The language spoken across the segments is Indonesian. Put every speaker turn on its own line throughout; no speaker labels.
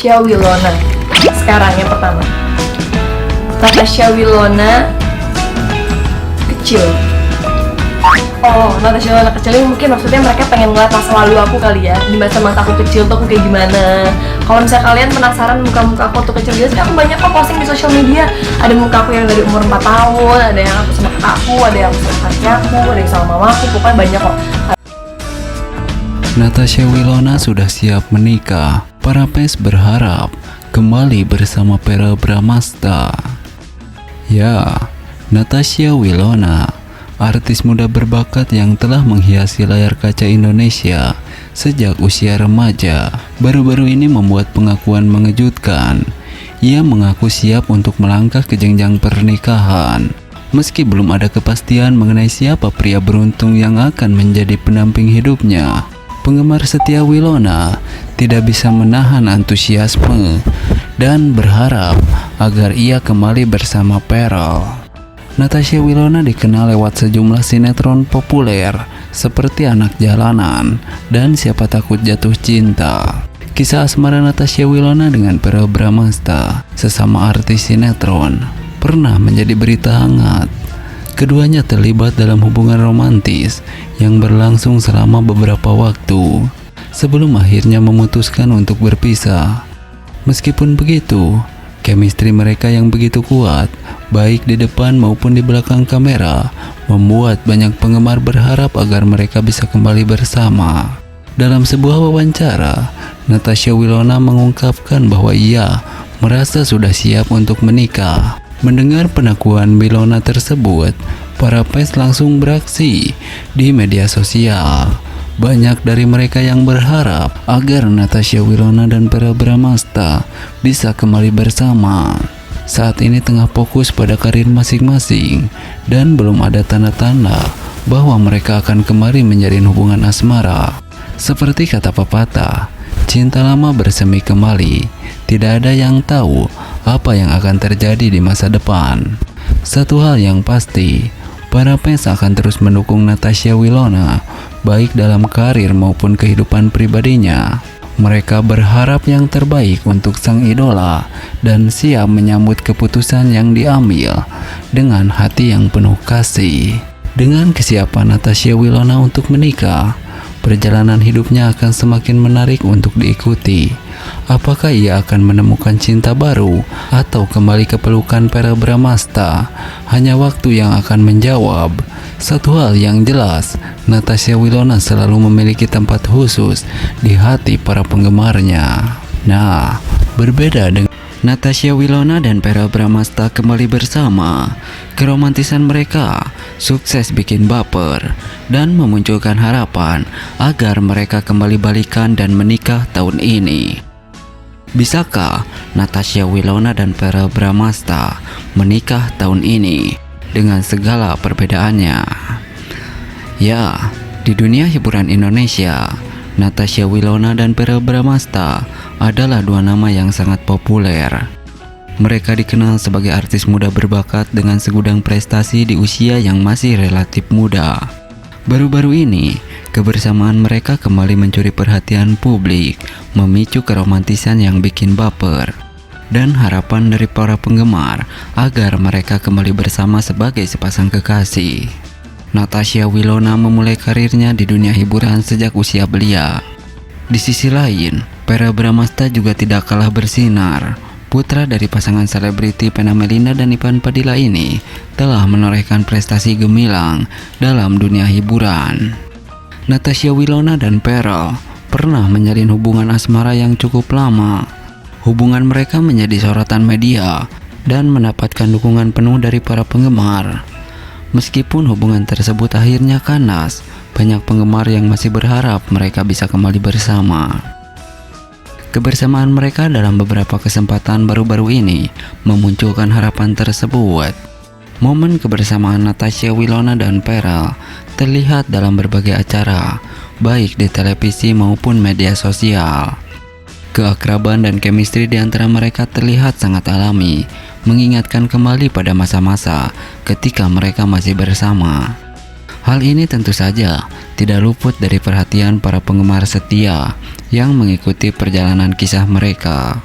Natasha Wilona. Sekarang yang pertama, Natasha Wilona kecil. Oh, Natasha Wilona kecil ini mungkin maksudnya mereka pengen ngeliat masa lalu aku kali ya. Di masa aku kecil tuh aku kayak gimana. Kalau misalnya kalian penasaran muka-muka aku tuh kecil gitu, aku banyak kok posting di sosial media. Ada muka aku yang dari umur 4 tahun, ada yang aku sama kakakku, ada yang sama kakakku, ada yang sama mamaku, pokoknya banyak kok.
Natasha Wilona sudah siap menikah. Para fans berharap kembali bersama Verrell Bramasta. Ya, Natasha Wilona, artis muda berbakat yang telah menghiasi layar kaca Indonesia sejak usia remaja, baru-baru ini membuat pengakuan mengejutkan. Ia mengaku siap untuk melangkah ke jenjang pernikahan. Meski belum ada kepastian mengenai siapa pria beruntung yang akan menjadi pendamping hidupnya, penggemar setia Wilona tidak bisa menahan antusiasme dan berharap agar ia kembali bersama Verrell. Natasha Wilona dikenal lewat sejumlah sinetron populer seperti Anak Jalanan dan Siapa Takut Jatuh Cinta. Kisah asmara Natasha Wilona dengan Verrell Bramasta, sesama artis sinetron, pernah menjadi berita hangat. Keduanya terlibat dalam hubungan romantis yang berlangsung selama beberapa waktu sebelum akhirnya memutuskan untuk berpisah. Meskipun begitu, chemistry mereka yang begitu kuat, baik di depan maupun di belakang kamera, membuat banyak penggemar berharap agar mereka bisa kembali bersama. Dalam sebuah wawancara, Natasha Wilona mengungkapkan bahwa ia merasa sudah siap untuk menikah. Mendengar pengakuan Wilona tersebut, para fans langsung beraksi di media sosial. Banyak dari mereka yang berharap agar Natasha Wilona dan Verrell Bramasta bisa kembali bersama. Saat ini tengah fokus pada karir masing-masing dan belum ada tanda-tanda bahwa mereka akan kembali menjalin hubungan asmara. Seperti kata pepatah, cinta lama bersemi kembali. Tidak ada yang tahu apa yang akan terjadi di masa depan. Satu hal yang pasti, para fans akan terus mendukung Natasha Wilona, baik dalam karir maupun kehidupan pribadinya. Mereka berharap yang terbaik untuk sang idola dan siap menyambut keputusan yang diambil dengan hati yang penuh kasih. Dengan kesiapan Natasha Wilona untuk menikah, perjalanan hidupnya akan semakin menarik untuk diikuti. Apakah ia akan menemukan cinta baru atau kembali ke pelukan Verrell Bramasta? Hanya waktu yang akan menjawab. Satu hal yang jelas, Natasha Wilona selalu memiliki tempat khusus di hati para penggemarnya. Nah, berbeda dengan Natasha Wilona dan Verrell Bramasta kembali bersama, keromantisan mereka sukses bikin baper dan memunculkan harapan agar mereka kembali balikan dan menikah tahun ini. Bisakah Natasha Wilona dan Verrell Bramasta menikah tahun ini dengan segala perbedaannya? Ya, di dunia hiburan Indonesia, Natasha Wilona dan Verrell Bramasta adalah dua nama yang sangat populer. Mereka dikenal sebagai artis muda berbakat dengan segudang prestasi di usia yang masih relatif muda. Baru-baru ini, kebersamaan mereka kembali mencuri perhatian publik, memicu keromantisan yang bikin baper, dan harapan dari para penggemar agar mereka kembali bersama sebagai sepasang kekasih. Natasha Wilona memulai karirnya di dunia hiburan sejak usia belia. Di sisi lain, Verrell Bramasta juga tidak kalah bersinar. Putra dari pasangan selebriti Vena Melinda dan Ivan Fadila ini telah menorehkan prestasi gemilang dalam dunia hiburan. Natasha Wilona dan Verrell pernah menjalin hubungan asmara yang cukup lama. Hubungan mereka menjadi sorotan media dan mendapatkan dukungan penuh dari para penggemar. Meskipun hubungan tersebut akhirnya kandas, banyak penggemar yang masih berharap mereka bisa kembali bersama. Kebersamaan mereka dalam beberapa kesempatan baru-baru ini memunculkan harapan tersebut. Momen kebersamaan Natasha Wilona dan Verrell terlihat dalam berbagai acara, baik di televisi maupun media sosial. Keakraban dan chemistry di antara mereka terlihat sangat alami, mengingatkan kembali pada masa-masa ketika mereka masih bersama. Hal ini tentu saja tidak luput dari perhatian para penggemar setia yang mengikuti perjalanan kisah mereka.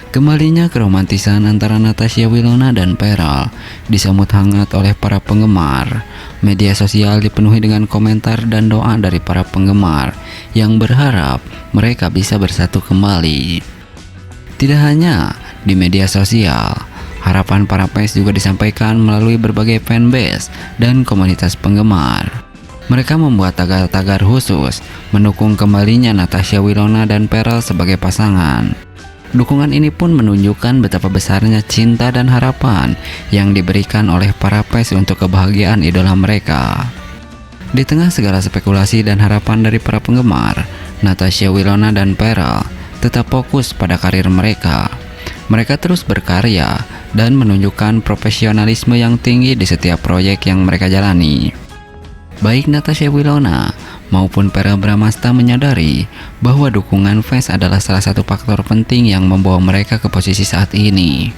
Kembalinya keromantisan antara Natasha Wilona dan Pearl disambut hangat oleh para penggemar. Media sosial dipenuhi dengan komentar dan doa dari para penggemar yang berharap mereka bisa bersatu kembali. Tidak hanya di media sosial, harapan para fans juga disampaikan melalui berbagai fanbase dan komunitas penggemar. Mereka membuat tagar-tagar khusus mendukung kembalinya Natasha Wilona dan Pearl sebagai pasangan. Dukungan ini pun menunjukkan betapa besarnya cinta dan harapan yang diberikan oleh para fans untuk kebahagiaan idola mereka. Di tengah segala spekulasi dan harapan dari para penggemar, Natasha Wilona dan Pearl tetap fokus pada karir mereka. Mereka terus berkarya dan menunjukkan profesionalisme yang tinggi di setiap proyek yang mereka jalani. Baik Natasha Wilona maupun Pearl Bramasta menyadari bahwa dukungan fans adalah salah satu faktor penting yang membawa mereka ke posisi saat ini.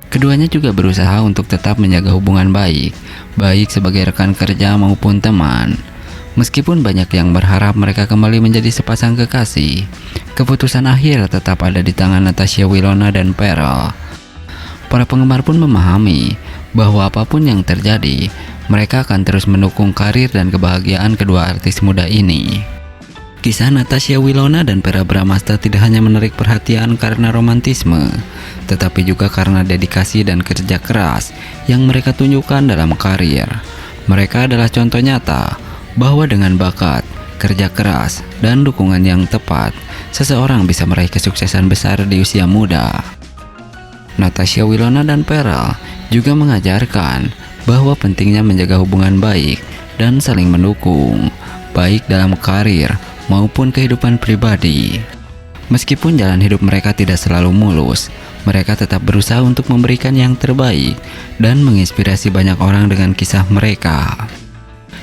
Keduanya juga berusaha untuk tetap menjaga hubungan baik sebagai rekan kerja maupun teman. Meskipun banyak yang berharap mereka kembali menjadi sepasang kekasih, keputusan akhir tetap ada di tangan Natasha Wilona dan Pearl. Para penggemar pun memahami bahwa apapun yang terjadi, mereka akan terus mendukung karir dan kebahagiaan kedua artis muda ini. Kisah Natasha Wilona dan Pearl Bramasta tidak hanya menarik perhatian karena romantisme, tetapi juga karena dedikasi dan kerja keras yang mereka tunjukkan dalam karir. Mereka adalah contoh nyata bahwa dengan bakat, kerja keras, dan dukungan yang tepat, seseorang bisa meraih kesuksesan besar di usia muda. Natasha Wilona dan Pearl juga mengajarkan bahwa pentingnya menjaga hubungan baik dan saling mendukung, baik dalam karir maupun kehidupan pribadi. Meskipun jalan hidup mereka tidak selalu mulus, mereka tetap berusaha untuk memberikan yang terbaik dan menginspirasi banyak orang dengan kisah mereka.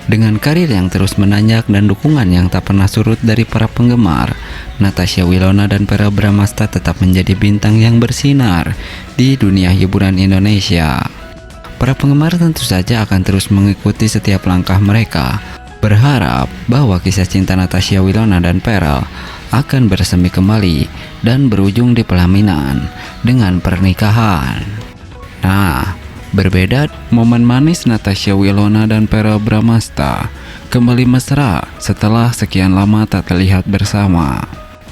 Dengan karir yang terus menanjak dan dukungan yang tak pernah surut dari para penggemar, Natasha Wilona dan Pearl Bramasta tetap menjadi bintang yang bersinar di dunia hiburan Indonesia. Para penggemar tentu saja akan terus mengikuti setiap langkah mereka, berharap bahwa kisah cinta Natasha Wilona dan Pearl akan bersemi kembali dan berujung di pelaminan dengan pernikahan. Nah, berbeda momen manis Natasha Wilona dan Pearl Bramasta kembali mesra setelah sekian lama tak terlihat bersama.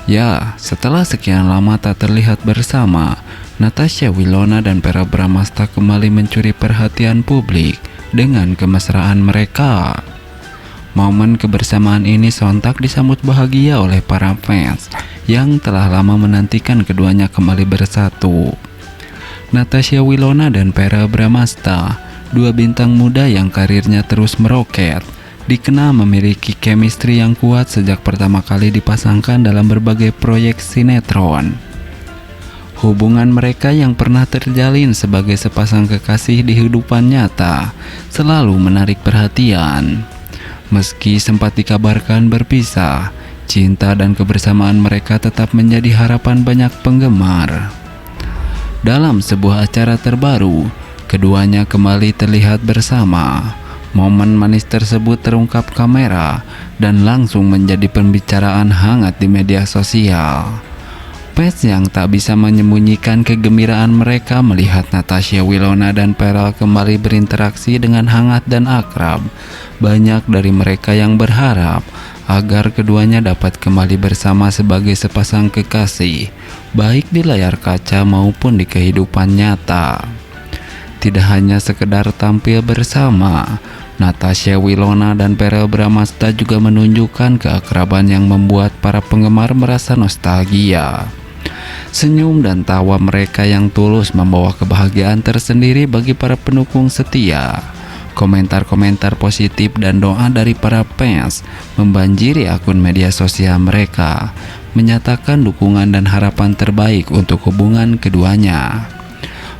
Ya, setelah sekian lama tak terlihat bersama, Natasha Wilona dan Pearl Bramasta kembali mencuri perhatian publik dengan kemesraan mereka. Momen kebersamaan ini sontak disambut bahagia oleh para fans yang telah lama menantikan keduanya kembali bersatu. Natasha Wilona dan Pearl Bramasta, dua bintang muda yang karirnya terus meroket, dikenal memiliki chemistry yang kuat sejak pertama kali dipasangkan dalam berbagai proyek sinetron. Hubungan mereka yang pernah terjalin sebagai sepasang kekasih di kehidupan nyata selalu menarik perhatian. Meski sempat dikabarkan berpisah, cinta dan kebersamaan mereka tetap menjadi harapan banyak penggemar. Dalam sebuah acara terbaru, keduanya kembali terlihat bersama. Momen manis tersebut terungkap kamera dan langsung menjadi pembicaraan hangat di media sosial. Fans yang tak bisa menyembunyikan kegembiraan mereka melihat Natasha Wilona dan Pearl kembali berinteraksi dengan hangat dan akrab. Banyak dari mereka yang berharap agar keduanya dapat kembali bersama sebagai sepasang kekasih, baik di layar kaca maupun di kehidupan nyata. Tidak hanya sekedar tampil bersama, Natasha Wilona dan Pearl Bramasta juga menunjukkan keakraban yang membuat para penggemar merasa nostalgia. Senyum dan tawa mereka yang tulus membawa kebahagiaan tersendiri bagi para pendukung setia. Komentar-komentar positif dan doa dari para fans membanjiri akun media sosial mereka, menyatakan dukungan dan harapan terbaik untuk hubungan keduanya.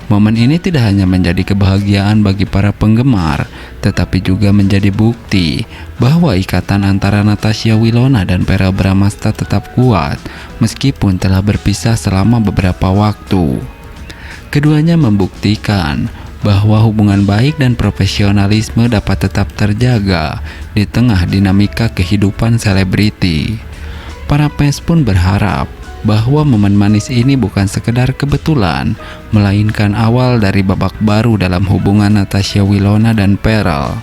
Momen ini tidak hanya menjadi kebahagiaan bagi para penggemar, tetapi juga menjadi bukti bahwa ikatan antara Natasha Wilona dan Pearl Bramasta tetap kuat meskipun telah berpisah selama beberapa waktu. Keduanya membuktikan bahwa hubungan baik dan profesionalisme dapat tetap terjaga di tengah dinamika kehidupan selebriti. Para fans pun berharap bahwa momen manis ini bukan sekedar kebetulan, melainkan awal dari babak baru dalam hubungan Natasha Wilona dan Pearl.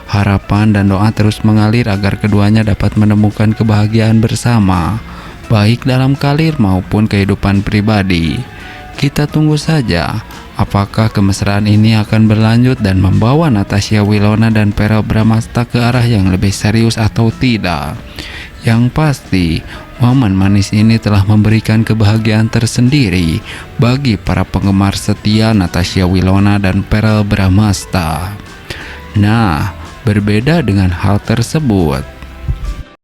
Harapan dan doa terus mengalir agar keduanya dapat menemukan kebahagiaan bersama, baik dalam karir maupun kehidupan pribadi. Kita tunggu saja apakah kemesraan ini akan berlanjut dan membawa Natasha Wilona dan Pearl Bramasta ke arah yang lebih serius atau tidak. Yang pasti, momen manis ini telah memberikan kebahagiaan tersendiri bagi para penggemar setia Natasha Wilona dan Pearl Bramasta. Nah, berbeda dengan hal tersebut,